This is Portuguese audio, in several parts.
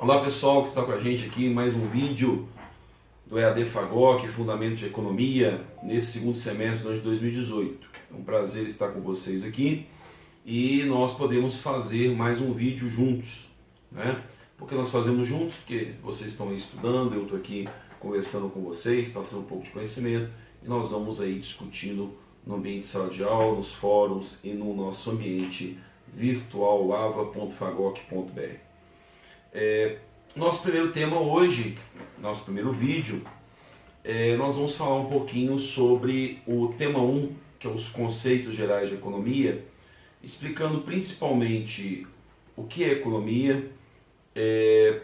Olá pessoal que está com a gente aqui em mais um vídeo do EAD Fagok, Fundamentos de Economia, nesse segundo semestre de 2018. É um prazer estar com vocês aqui e nós podemos fazer mais um vídeo juntos, né? Por que nós fazemos juntos? Porque vocês estão aí estudando, eu estou aqui conversando com vocês, passando um pouco de conhecimento e nós vamos aí discutindo no ambiente de sala de aula, nos fóruns e no nosso ambiente virtual lava.fagok.br. Nosso primeiro tema hoje, nosso primeiro vídeo, nós vamos falar um pouquinho sobre o tema 1, que é os conceitos gerais de economia, explicando principalmente o que é economia,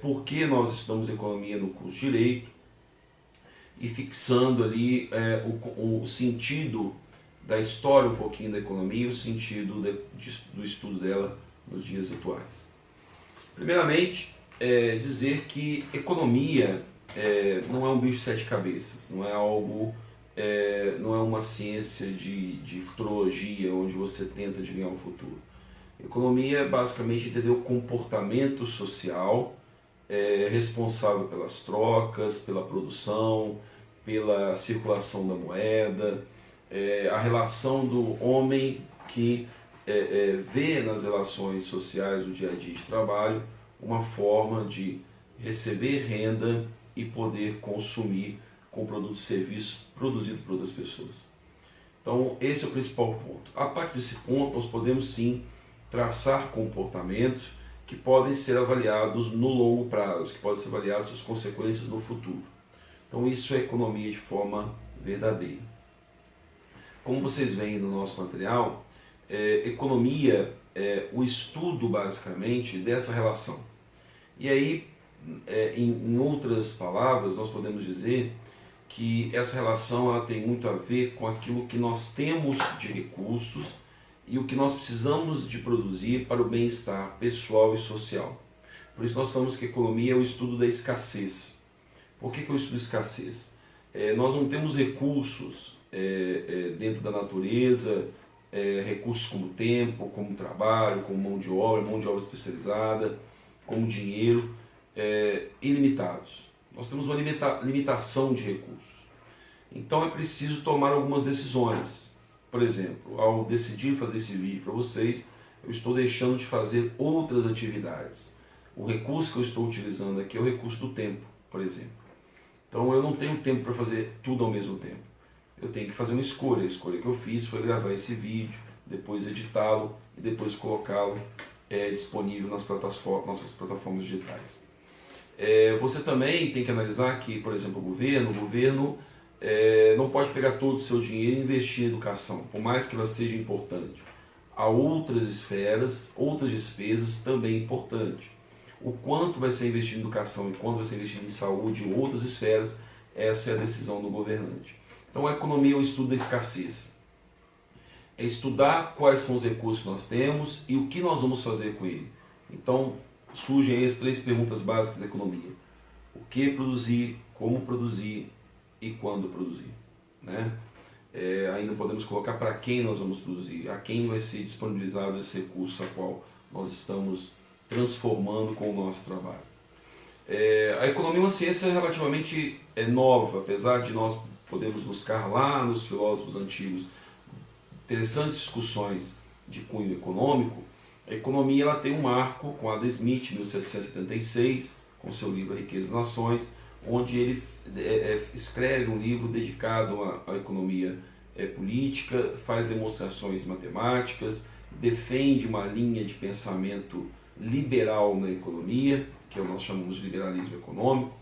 por que nós estudamos economia no curso de Direito e fixando ali o sentido da história um pouquinho da economia e o sentido do estudo dela nos dias atuais. Primeiramente, dizer que economia não é um bicho de sete cabeças, não é algo, não é uma ciência de futurologia onde você tenta adivinhar o futuro. Economia é basicamente entender o comportamento social responsável pelas trocas, pela produção, pela circulação da moeda, a relação do homem que vê nas relações sociais do dia a dia de trabalho uma forma de receber renda e poder consumir com produtos e serviços produzidos por outras pessoas. Então esse é o principal ponto. A partir desse ponto nós podemos sim traçar comportamentos que podem ser avaliados no longo prazo, que podem ser avaliados as consequências no futuro. Então isso é economia de forma verdadeira. Como vocês veem no nosso material, economia é o estudo basicamente dessa relação. E aí, em outras palavras, nós podemos dizer que essa relação ela tem muito a ver com aquilo que nós temos de recursos e o que nós precisamos de produzir para o bem-estar pessoal e social. Por isso nós falamos que economia é o estudo da escassez. Por que eu estudo escassez? Nós não temos recursos dentro da natureza, recursos como tempo, como trabalho, como mão de obra especializada, como dinheiro, ilimitados. Nós temos uma limitação de recursos. Então é preciso tomar algumas decisões. Por exemplo, ao decidir fazer esse vídeo para vocês, eu estou deixando de fazer outras atividades. O recurso que eu estou utilizando aqui é o recurso do tempo, por exemplo. Então eu não tenho tempo para fazer tudo ao mesmo tempo. Eu tenho que fazer uma escolha. A escolha que eu fiz foi gravar esse vídeo, depois editá-lo e depois colocá-lo disponível nas nossas plataformas digitais. Você também tem que analisar que, por exemplo, o governo não pode pegar todo o seu dinheiro e investir em educação, por mais que ela seja importante. Há outras esferas, outras despesas também importantes. O quanto vai ser investido em educação e quanto vai ser investido em saúde e outras esferas, essa é a decisão do governante. Então a economia é o estudo da escassez. É estudar quais são os recursos que nós temos e o que nós vamos fazer com ele. Então surgem as três perguntas básicas da economia. O que produzir, como produzir e quando produzir, né? Ainda podemos colocar para quem nós vamos produzir, a quem vai ser disponibilizado esse recurso a qual nós estamos transformando com o nosso trabalho. A economia é uma ciência relativamente nova, apesar de nós podermos buscar lá nos filósofos antigos interessantes discussões de cunho econômico. A economia ela tem um marco com Adam Smith, em 1776, com seu livro A Riqueza das Nações, onde ele escreve um livro dedicado à economia política, faz demonstrações matemáticas, defende uma linha de pensamento liberal na economia, que nós chamamos de liberalismo econômico.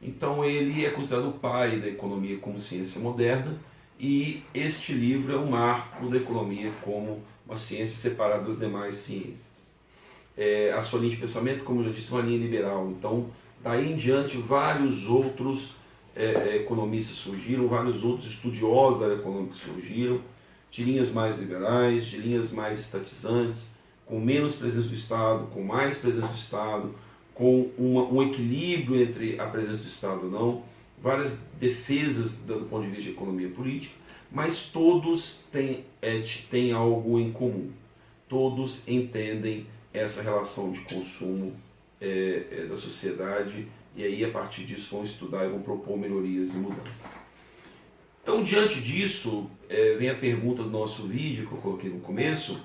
Então ele é considerado o pai da economia como ciência moderna, e este livro é um marco da economia como uma ciência separada das demais ciências. A sua linha de pensamento, como eu já disse, é uma linha liberal. Então, daí em diante, vários outros economistas surgiram, vários outros estudiosos da área econômica surgiram, de linhas mais liberais, de linhas mais estatizantes, com menos presença do Estado, com mais presença do Estado, com um equilíbrio entre a presença do Estado ou não, várias defesas do ponto de vista de economia política, mas todos têm algo em comum. Todos entendem essa relação de consumo da sociedade, e aí a partir disso vão estudar e vão propor melhorias e mudanças. Então, diante disso, vem a pergunta do nosso vídeo que eu coloquei no começo: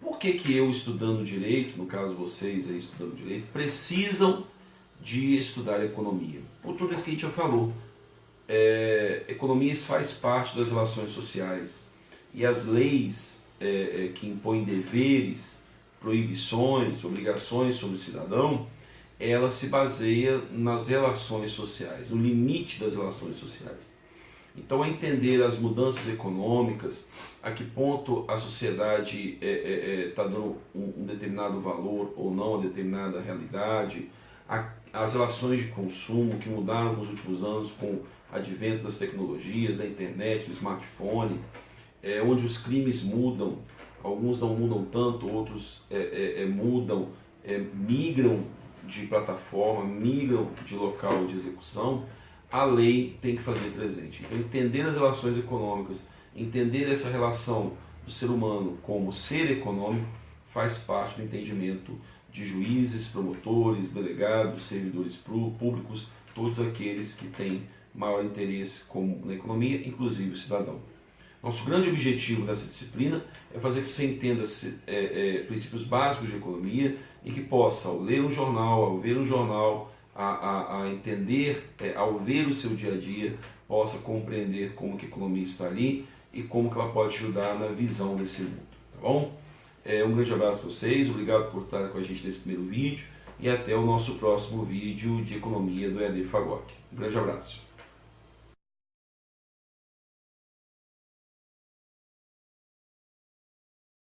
por que eu, estudando direito, no caso vocês aí estudando direito, precisam de estudar economia? Por tudo isso que a gente já falou. Economia faz parte das relações sociais, e as leis que impõem deveres, proibições, obrigações sobre o cidadão, ela se baseia nas relações sociais, no limite das relações sociais. Então, entender as mudanças econômicas, a que ponto a sociedade está dando um determinado valor ou não a determinada realidade, as relações de consumo que mudaram nos últimos anos com o advento das tecnologias, da internet, do smartphone, onde os crimes mudam, alguns não mudam tanto, outros mudam, migram de plataforma, migram de local de execução. A lei tem que fazer presente. Então, entender as relações econômicas, entender essa relação do ser humano como ser econômico, faz parte do entendimento de juízes, promotores, delegados, servidores públicos, todos aqueles que têm maior interesse na economia, inclusive o cidadão. Nosso grande objetivo dessa disciplina é fazer que você entenda princípios básicos de economia e que possa, ao ler um jornal, ao ver um jornal, a entender, ao ver o seu dia a dia, possa compreender como que a economia está ali e como que ela pode ajudar na visão desse mundo, tá bom? Um grande abraço para vocês, obrigado por estar com a gente nesse primeiro vídeo e até o nosso próximo vídeo de economia do EAD Fagok. Um grande abraço.